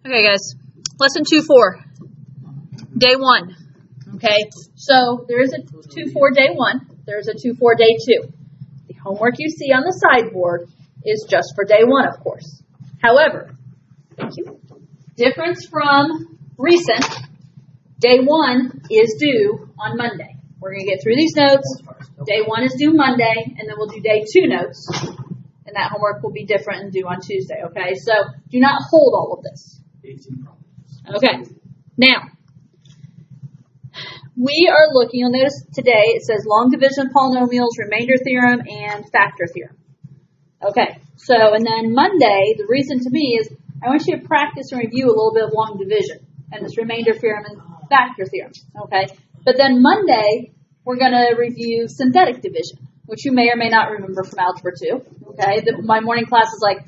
Okay, guys. Lesson 2-4. Day 1. Okay, so there is a 2-4 day 1. There's a 2-4 day 2. The homework you see on the sideboard is just for day 1, of course. However, thank you. Difference from recent, day 1 is due on Monday. We're going to get through these notes. Day 1 is due Monday, and then we'll do day 2 notes. And that homework will be different and due on Tuesday, okay? So do not hold all of this. 18 problems. Okay. Now, we are looking, you'll notice today it says long division polynomials, remainder theorem, and factor theorem. Okay. So, and then Monday, the reason to me is I want you to practice and review a little bit of long division and this remainder theorem and factor theorem. Okay. But then Monday, we're going to review synthetic division, which you may or may not remember from Algebra 2. Okay. My morning class is like,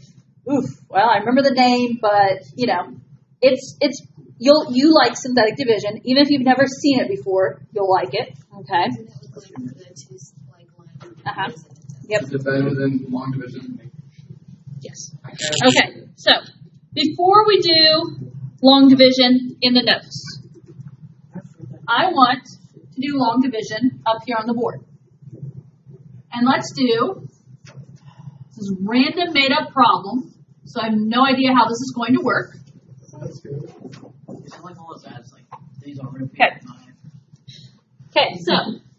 oof, well, I remember the name, but, you know, you like synthetic division. Even if you've never seen it before, you'll like it. Okay. Uh-huh. Yep. Is it better than long division? Yes. Okay. So, before we do long division in the notes, I want to do long division up here on the board. And let's do this random made up problem. So I have no idea how this is going to work. Okay, so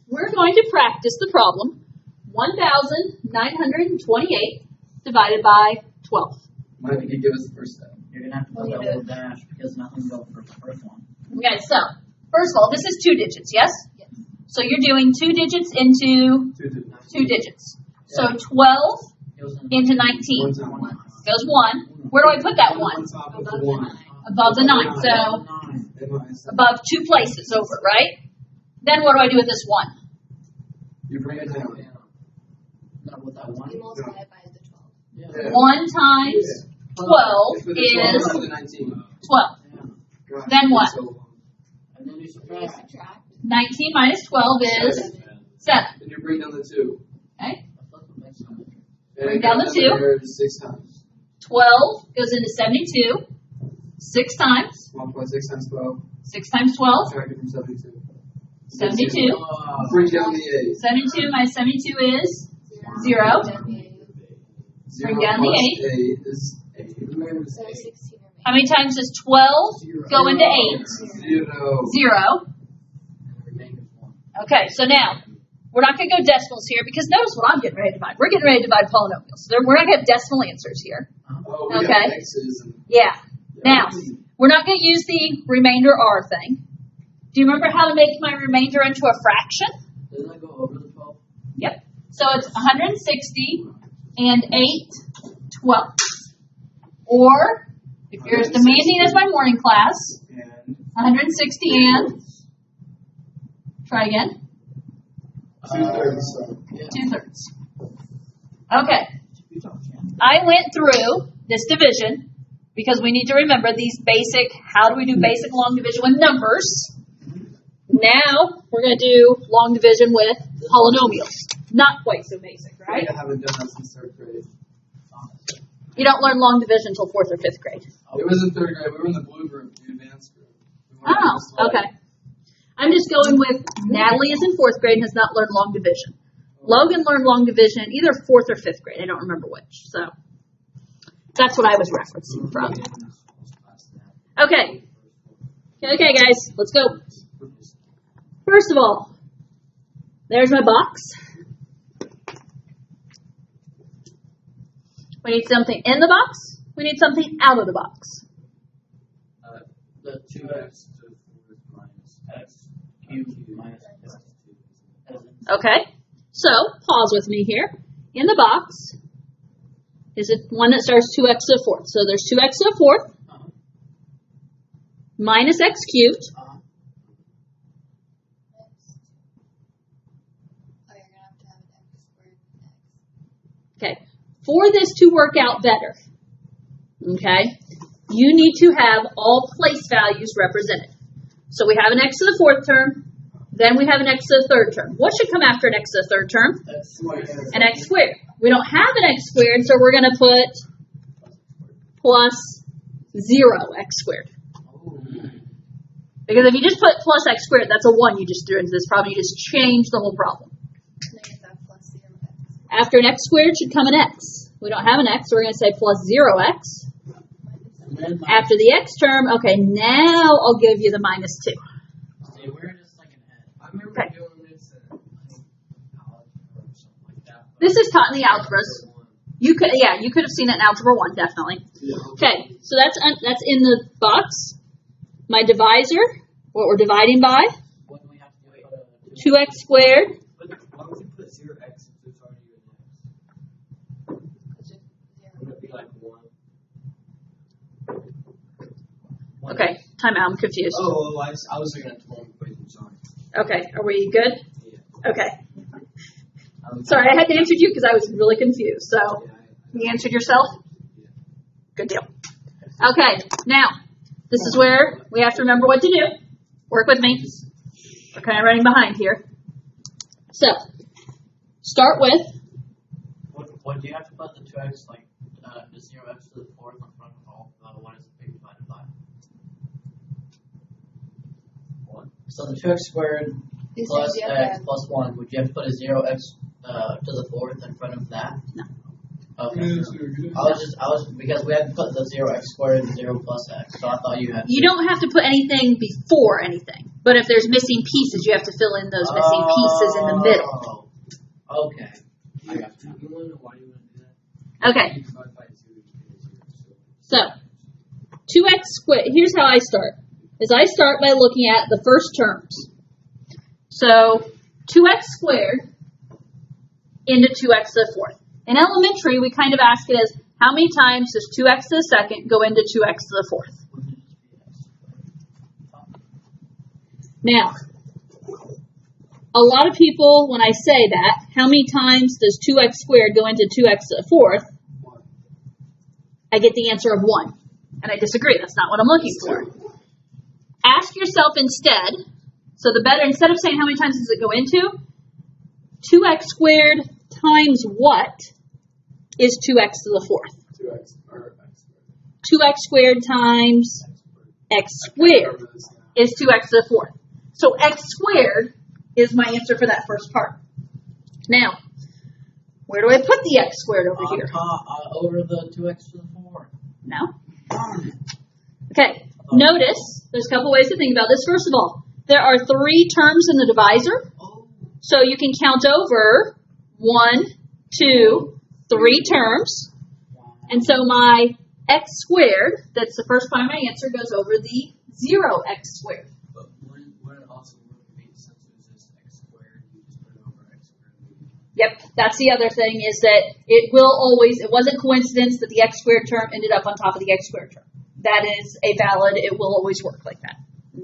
we're going to practice the problem 1,928 divided by 12. Mike, you could give us the first step. You're going to have to put that little dash because nothing goes for the first one. Okay, so first of all, this is 2 digits, yes? Yes. So you're doing 2 digits into 2 digits. So 12 into 19 goes 1. Where do I put that 1? Above the 9. So above 2 places over, right? Then what do I do with this 1? You bring it down. Not with that one. You multiply it by the 12. Yeah. 1 times 12 is 12. Then what? And then you You subtract. subtract. 19 minus 12 is 7. Then you bring down the 2. Okay? And Bring down the 2. 6 times. 12 goes into 72. 6 times. Multiply 6 times 12. 6 times 12. Subtract it from 72. 72. Bring down the 8. 72 minus 72 is 0. Bring down the 8 is 8. So 16 remains. How many times does 12 go into 8? 0. 0. Okay, so now, we're not going to go decimals here because notice what I'm getting ready to divide. We're getting ready to divide polynomials. So we're not going to have decimal answers here. Oh, we Okay. got X's and Yeah. Now, we're not going to use the remainder R thing. Do you remember how to make my remainder into a fraction? Doesn't that go over the 12? Yep. So it's 160 and 8/12. Or, if you're as demanding as my morning class, and 160 and, try again, 2/3. 2/3. Okay. I went through this division because we need to remember these basic, how do we do basic long division with numbers? Now, we're going to do long division with polynomials. Not quite so basic, right? I haven't done that since 3rd grade. You don't learn long division until 4th or 5th grade. It was in 3rd grade. We were in the blue group, the advanced group. We weren't in the Oh, slide. okay. I'm just going with Natalie is in 4th grade and has not learned long division. Logan learned long division in either 4th or 5th grade. I don't remember which. So that's what I was referencing from. Okay. Okay, guys. Let's go. First of all, there's my box. We need something in the box. We need something out of the box. The 2x minus x cubed minus x. Okay. So, pause with me here. In the box is it one that starts 2x to the 4th. So there's 2x to the 4th minus x cubed. Oh, you're going to have an x squared with x. Okay. For this to work out better, okay, you need to have all place values represented. So we have an x to the 4th term, then we have an x to the 3rd term. What should come after an x to the 3rd term? An x squared. We don't have an x squared, so we're going to put plus 0x squared. Oh. Because if you just put plus x squared, that's a 1 you just threw into this problem. You just changed the whole problem. And then you have plus 0x. After an x squared should come an x. We don't have an x, so we're going to say plus 0x. And then After the x term, okay, now I'll give you the minus 2. See, we're just like an head. I remember Okay. doing this in, I think, college or something like that. This is taught in the algebras. You could have seen it in Algebra 1, definitely. Okay, so that's in the box. My divisor, what we're dividing by, What do we have to do? 2x squared. But why would you put 0x if there's already an x? Wouldn't it be like 1? Okay, time out, I'm confused. Oh, I was looking at the wrong equation, sorry. Okay, are we good? Yeah. Okay. Sorry, I had to answer you because I was really confused. So, you answered yourself? Good deal. Okay, now, this is where we have to remember what to do. Work with me. We're kind of running behind here. So, start with, What do you have to put the 2x, like, the 0x to the 4th in front of all? What is being divided by? 1. So the 2x squared These plus things you have to x add. plus 1, would you have to put a 0x to the 4th in front of that? No. Okay. Because we had to put the 0x squared and 0 plus x, so I thought you had to. you don't have to put anything before anything. But if there's missing pieces, you have to fill in those missing pieces in the middle. Oh, okay. I got you. You want to know why you want to do that? Okay, You divide by 2, you get a 0. so 2x squared, here's how I start. Is I start by looking at the first terms. So 2x squared into 2x to the 4th. In elementary, we kind of ask it as, how many times does 2x to the second go into 2x to the 4th? Now, a lot of people, when I say that, how many times does 2x squared go into 2x to the 4th? I get the answer of 1. And I disagree. That's not what I'm looking for. Ask yourself instead, so the better, instead of saying how many times does it go into, 2x squared times what is 2x to the 4th? 2x or x squared. 2x squared times x squared is 2x to the 4th. So x squared is my answer for that first part. Now, where do I put the x squared over here? Over the 2x to the 4th. No? Okay, notice, there's a couple ways to think about this. First of all, there are 3 terms in the divisor. Oh. So you can count over 1, 2, 3 terms. And so my x squared, that's the first part of my answer, goes over the 0x squared. But wouldn't it also work if since it was just x squared, you just put it over x squared? Yep, that's the other thing, is that it wasn't coincidence that the x squared term ended up on top of the x squared term. That is a valid, it will always work like that.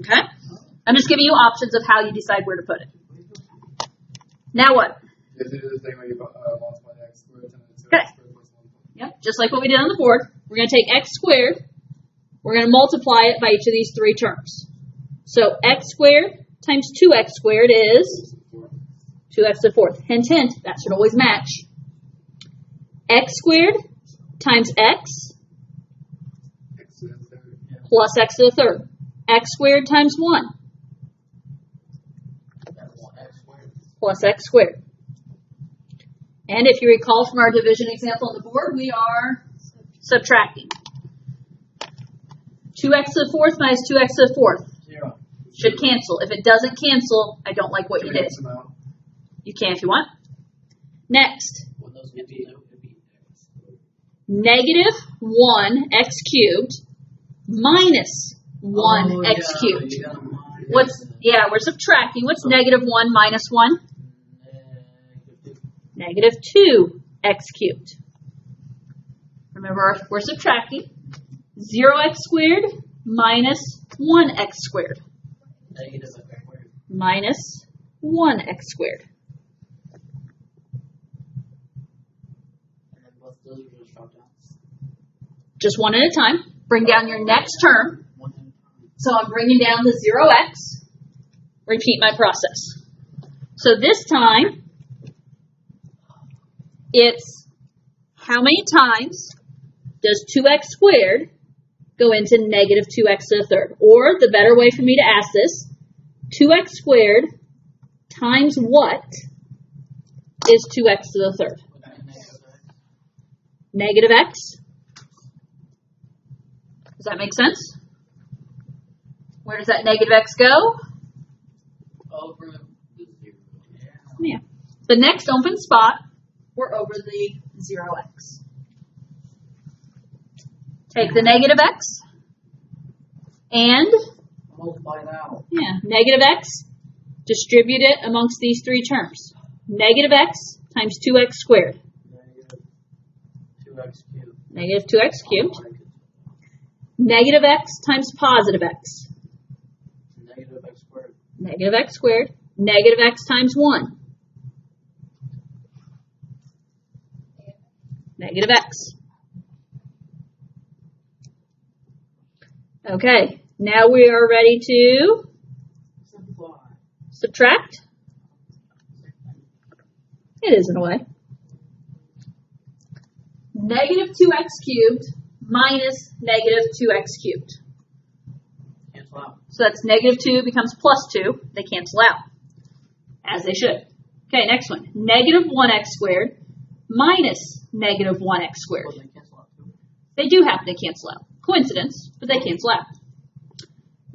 Okay? I'm just giving you options of how you decide where to put it. Now what? You have to do the thing where you multiply the x squared times 2x Okay. squared plus 1. Yep, just like what we did on the board. We're going to take x squared. We're going to multiply it by each of these 3 terms. So x squared times 2x squared is 2x to the 4th. Hint, hint, that should always match. X squared times x X to the third. plus x to the 3rd. X squared times 1 X squared. plus x squared. And if you recall from our division example on the board, we are subtracting. 2x to the 4th minus 2x to the 4th 0. should cancel. If it doesn't cancel, I don't like what you Can we did. X them out? You can if you want. Next, What those get to do? negative 1 x cubed minus 1 x cubed. We're subtracting. What's negative 1 minus 1? Negative 2 x cubed. Remember, we're subtracting. 0x squared minus 1x squared Negative x squared. minus 1x squared. And then both those are just dropped down. Just one at a time. Bring down your next term. One at a time. So I'm bringing down the 0x. Repeat my process. So this time, it's how many times does 2x squared go into negative 2x to the third. Or the better way for me to ask this, 2x squared times what is 2x to the third? Negative x. Does that make sense? Where does that negative x go? Over the 0. Yeah. The next open spot, we're over the 0x. Take the negative x and Multiply it out. negative x, distribute it amongst these three terms. Negative x times 2x squared. Negative 2x cubed. Negative 2x cubed. Negative x times positive x. Negative x squared. Negative x squared. Negative x times 1. Negative x. Okay, now we are ready to subtract. It is in a way. Negative 2x cubed minus negative 2x cubed. Cancel out. So that's negative 2 becomes plus 2. They cancel out, as they should. Okay, next one. Negative 1x squared minus negative 1x squared. Well, they cancel out too. They do happen to cancel out. Coincidence, but they cancel out.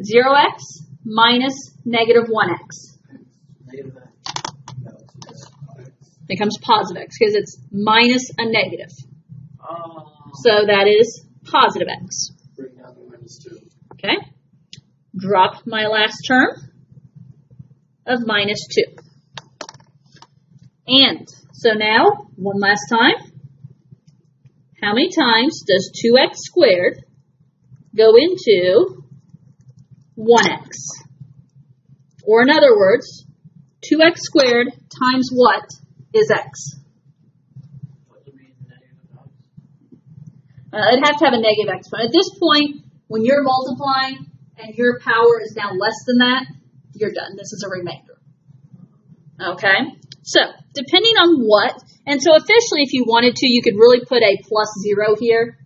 0x minus negative 1x Negative x. becomes positive x because it's minus a negative. Oh. So that is positive x. Bring down the -2. Okay? Drop my last term of minus 2. And so now, one last time, how many times does 2x squared go into 1x? Or in other words, 2x squared times what is x? What would be negative x? It'd have to have a negative exponent. At this point, when you're multiplying and your power is now less than that, you're done. This is a remainder. Okay? So, depending on what, and so officially if you wanted to, you could really put a plus 0 here,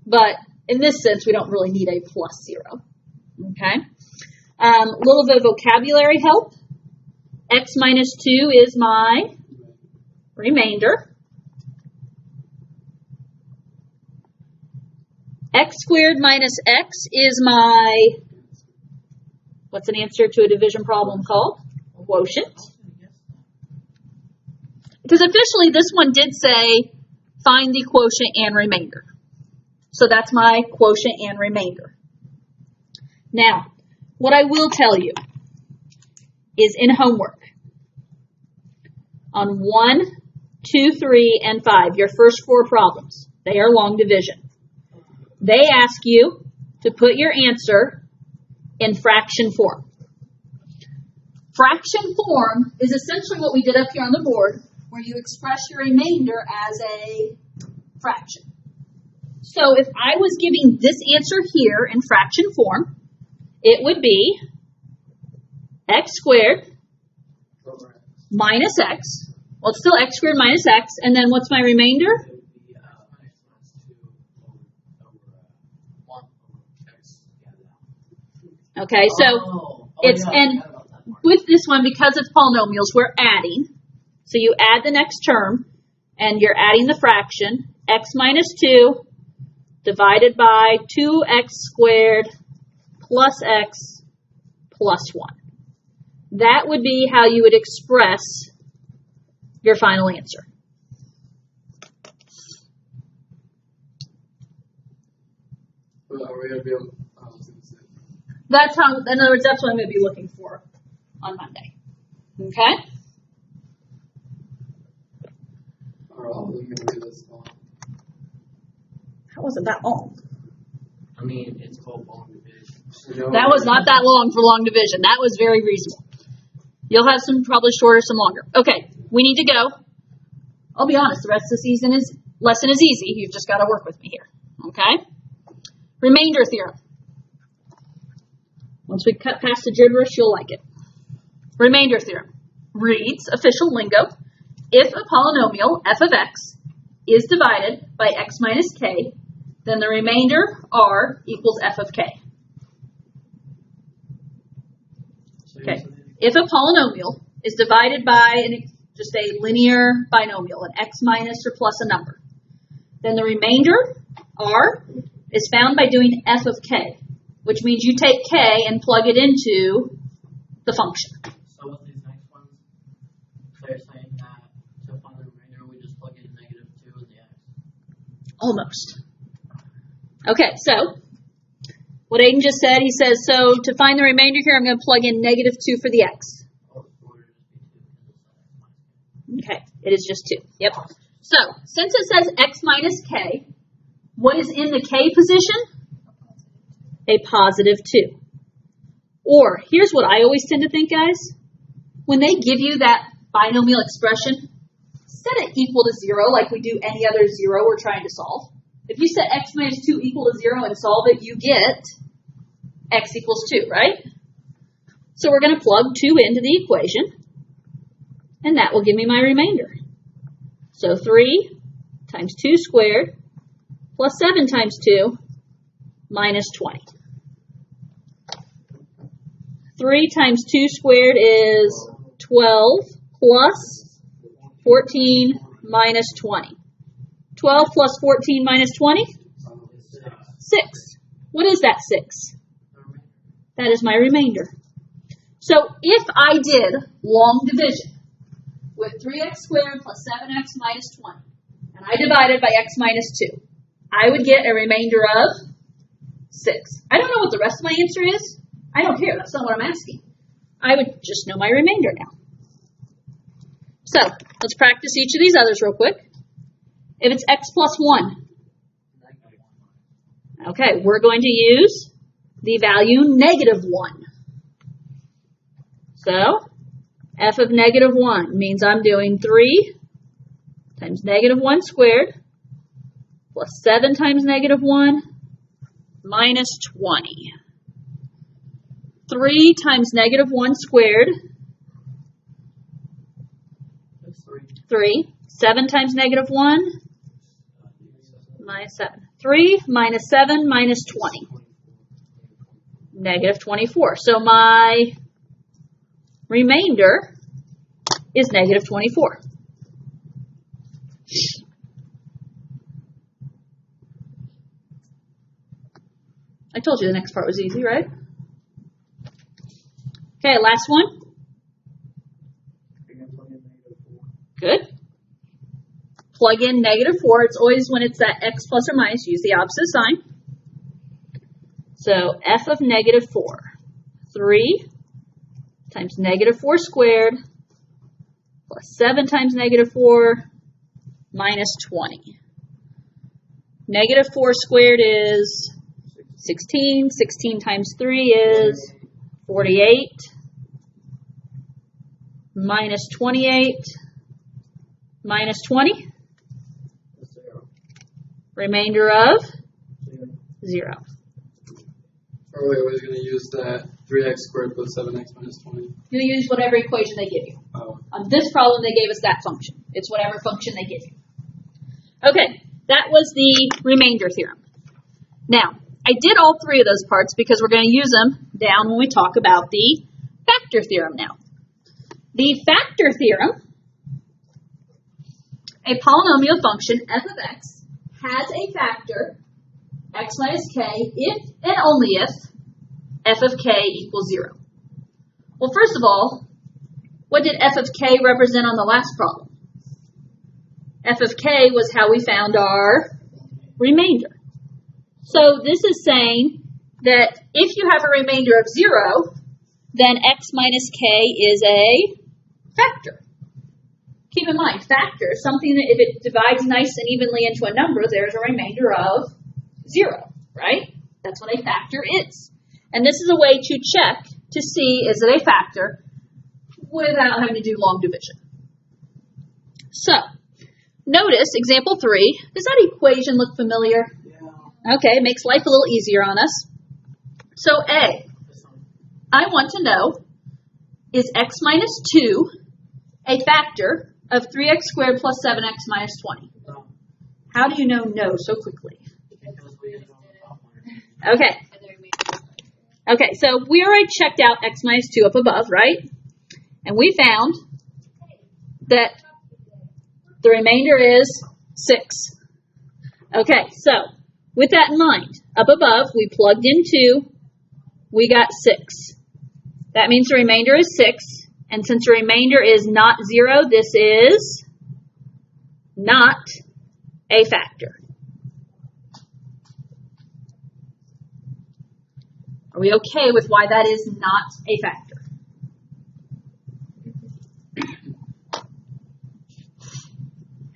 but in this sense, we don't really need a plus 0. Okay? A little bit of vocabulary help. X minus 2 is my remainder. X squared minus x is my, what's an answer to a division problem called? Quotient. Because officially this one did say find the quotient and remainder. So that's my quotient and remainder. Now, what I will tell you is in homework, on 1, 2, 3, and 5, your first 4 problems, they are long division. They ask you to put your answer in fraction form. Fraction form is essentially what we did up here on the board, where you express your remainder as a fraction. So if I was giving this answer here in fraction form, it would be x squared minus x. Well, it's still x squared minus x, and then what's my remainder? It would be -1 over x. Okay, so it's, and with this one, because it's polynomials, we're adding. So you add the next term, and you're adding the fraction, x minus 2 divided by 2x squared plus x plus 1. That would be how you would express your final answer. Well, are we going to be able to, That's how, in other words, that's what I'm going to be looking for on Monday. Okay? are all of them going to be this long? How was it that long? I mean, it's called long division. That was not that long for long division. That was very reasonable. You'll have some probably shorter, some longer. Okay, we need to go. I'll be honest, the rest of the lesson is easy. You've just got to work with me here. Okay? Remainder theorem. Once we cut past the gibberish, you'll like it. Remainder theorem reads, official lingo, if a polynomial f of x is divided by x minus k, Then the remainder, r, equals f of k. Okay. If a polynomial is divided by just a linear binomial, an x minus or plus a number, then the remainder, r, is found by doing f of k, which means you take k and plug it into the function. So with these next ones, they're saying that to find the remainder, we just plug in -2 in the x. Almost. Okay, so what Aiden just said, he says, so to find the remainder here, I'm going to plug in -2 for the x. Okay, it is just 2. Yep. So, since it says x minus k, what is in the k position? A positive 2. Or, here's what I always tend to think, guys. When they give you that binomial expression, set it equal to 0 like we do any other 0 we're trying to solve. If you set x minus 2 equal to 0 and solve it, you get x equals 2, right? So we're going to plug 2 into the equation, and that will give me my remainder. So 3 times 2 squared plus 7 times 2 minus 20. 3 times 2 squared is 12 plus 14 minus 20. 12 plus 14 minus 20? 6. What is that 6? That is my remainder. So if I did long division with 3x squared plus 7x minus 20, and I divided by x minus 2, I would get a remainder of 6. I don't know what the rest of my answer is. I don't care. That's not what I'm asking. I would just know my remainder now. So let's practice each of these others real quick. If it's x plus 1, okay, we're going to use the value -1. So f of -1 means I'm doing 3 times -1 squared plus 7 times -1 minus 20. 3 times -1 squared, 3. 7 times -1 minus 7. 3 minus 7 minus 20. -24. So my remainder is -24. I told you the next part was easy, right? Okay, last one. Good. Plug in -4. It's always when it's that x plus or minus, use the opposite sign. So f of -4. 3 times -4 squared plus 7 times -4 minus 20. -4 squared is 16. 16 times 3 is 48. Minus 28. Minus 20. Remainder of 0. Earlier, I was going to use that 3x squared plus 7x minus 20. You use whatever equation they give you. Oh. On this problem, they gave us that function. It's whatever function they give you. Okay, that was the remainder theorem. Now, I did all three of those parts because we're going to use them down when we talk about the factor theorem now. The factor theorem, a polynomial function, f of x, has a factor, x minus k, if and only if f of k equals 0. Well, first of all, what did f of k represent on the last problem? F of k was how we found our remainder. So this is saying that if you have a remainder of 0, then x minus k is a factor. Keep in mind, factor is something that if it divides nice and evenly into a number, there's a remainder of 0, right? That's what a factor is. And this is a way to check to see, is it a factor, without having to do long division. So, notice example 3. Does that equation look familiar? Yeah. Okay, it makes life a little easier on us. So A, I want to know, is x minus 2 a factor of 3x squared plus 7x minus 20? No, How do you know no so quickly? because Okay. And the remainder is factor. Okay, so we already checked out x minus 2 up above, right? And we found that the remainder is 6. Okay, so with that in mind, up above, we plugged in 2, we got 6. That means the remainder is 6, and since the remainder is not 0, this is not a factor. Are we okay with why that is not a factor?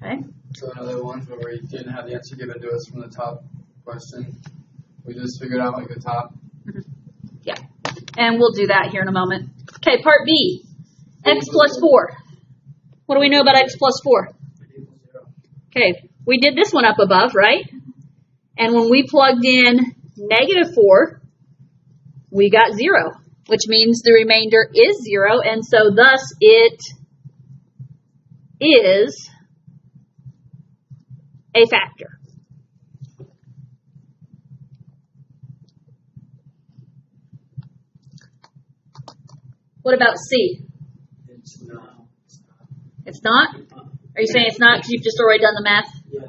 Okay. So another one where we didn't have the answer given to us from the top question. We just figured out like the top. Yeah. And we'll do that here in a moment. Okay, part B. X plus 4. What do we know about x plus 4? Okay, we did this one up above, right? And when we plugged in negative 4, we got 0, which means the remainder is 0, and so thus it is a factor. What about C? It's not. It's not? Are you saying it's not because you've just already done the math? Yeah.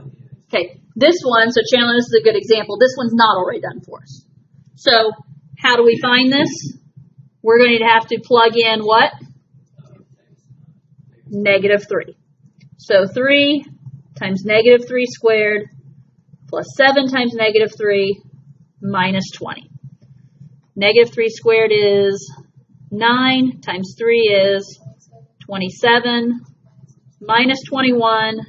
Okay, this one, so Chandler, this is a good example. This one's not already done for us. So how do we find this? We're going to have to plug in what? Negative 3. So 3 times negative 3 squared plus 7 times negative 3 minus 20. Negative 3 squared is 9 times 3 is 27 minus 21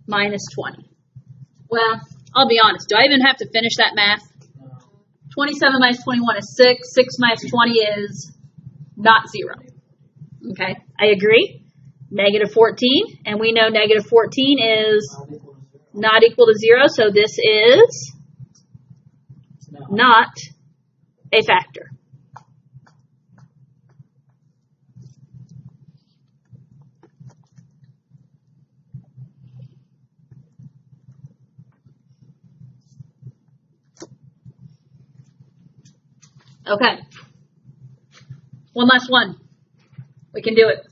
minus 20. Well, I'll be honest. Do I even have to finish that math? 27 minus 21 is 6. 6 minus 20 is not 0. Okay, I agree. Negative 14, and we know negative 14 is not equal to 0, so this is not a factor. Okay. One last one. We can do it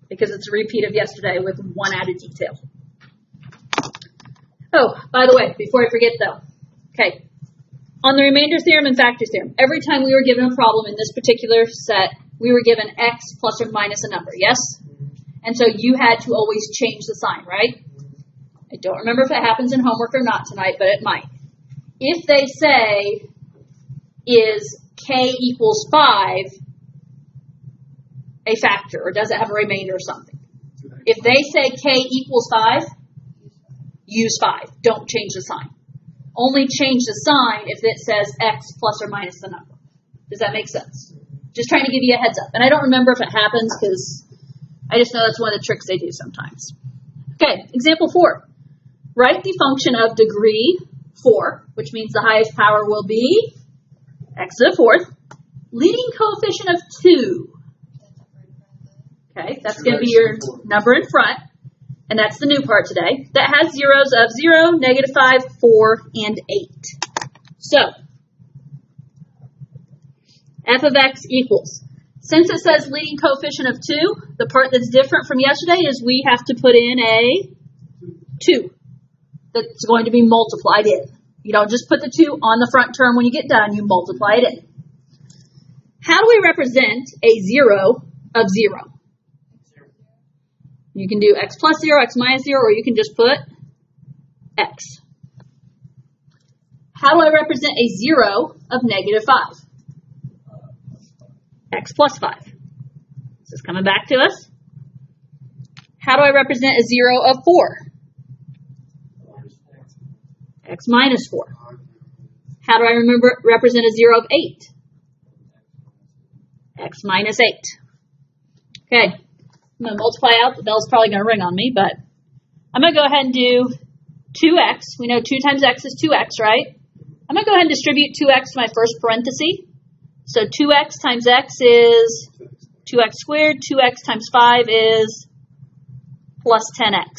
because it's a repeat of yesterday with one added detail. Oh, by the way, before I forget though. Okay. On the remainder theorem and factor theorem, every time we were given a problem in this particular set, we were given x plus or minus a number, yes? And so you had to always change the sign, right? I don't remember if it happens in homework or not tonight, but it might. If they say, is k equals 5 a factor, or does it have a remainder or something? If they say k equals 5, use 5. Don't change the sign. Only change the sign if it says x plus or minus the number. Does that make sense? Just trying to give you a heads up. And I don't remember if it happens because I just know that's one of the tricks they do sometimes. Okay, example 4. Write the function of degree 4, which means the highest power will be x to the 4th, leading coefficient of 2. Okay, that's going to be your number in front, and that's the new part today. That has zeros of 0, negative 5, 4, and 8. So, f of x equals, since it says leading coefficient of 2, the part that's different from yesterday is we have to put in a 2 that's going to be multiplied in. You don't just put the 2 on the front term when you get done, you multiply it in. How do we represent a 0 of 0? You can do x plus 0, x minus 0, or you can just put x. How do I represent a 0 of negative 5? X plus 5. This is coming back to us. How do I represent a 0 of 4? X minus 4. How do I represent a 0 of 8? X minus 8. Okay, I'm going to multiply out. The bell's probably going to ring on me, but I'm going to go ahead and do 2x. We know 2 times x is 2x, right? I'm going to go ahead and distribute 2x to my first parenthesis. So 2x times x is 2x squared. 2x times 5 is plus 10x.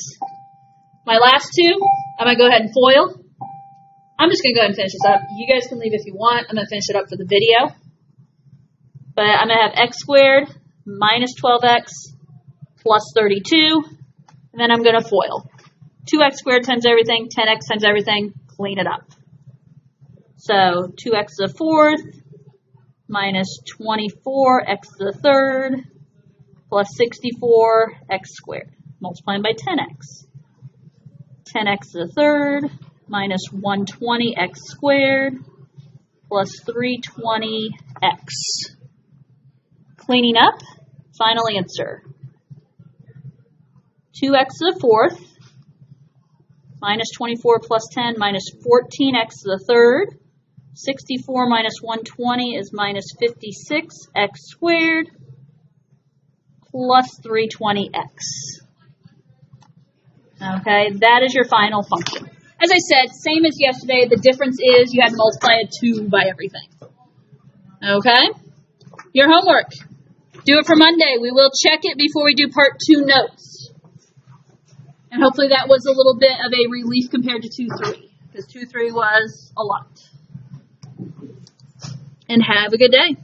My last two, I'm going to go ahead and FOIL. I'm just going to go ahead and finish this up. You guys can leave if you want. I'm going to finish it up for the video. But I'm going to have x squared minus 12x plus 32. And then I'm going to FOIL. 2x squared times everything, 10x times everything, clean it up. So 2x to the fourth minus 24x to the third plus 64x squared. Multiplying by 10x. 10x to the third minus 120x squared plus 320x. Cleaning up, final answer. 2x to the fourth minus 24 plus 10 minus 14x to the third. 64 minus 120 is minus 56x squared plus 320x. Okay, that is your final function. As I said, same as yesterday, the difference is you had to multiply a 2 by everything. Okay? Your homework. Do it for Monday. We will check it before we do part 2 notes. And hopefully that was a little bit of a relief compared to 2-3. Because 2-3 was a lot. And have a good day.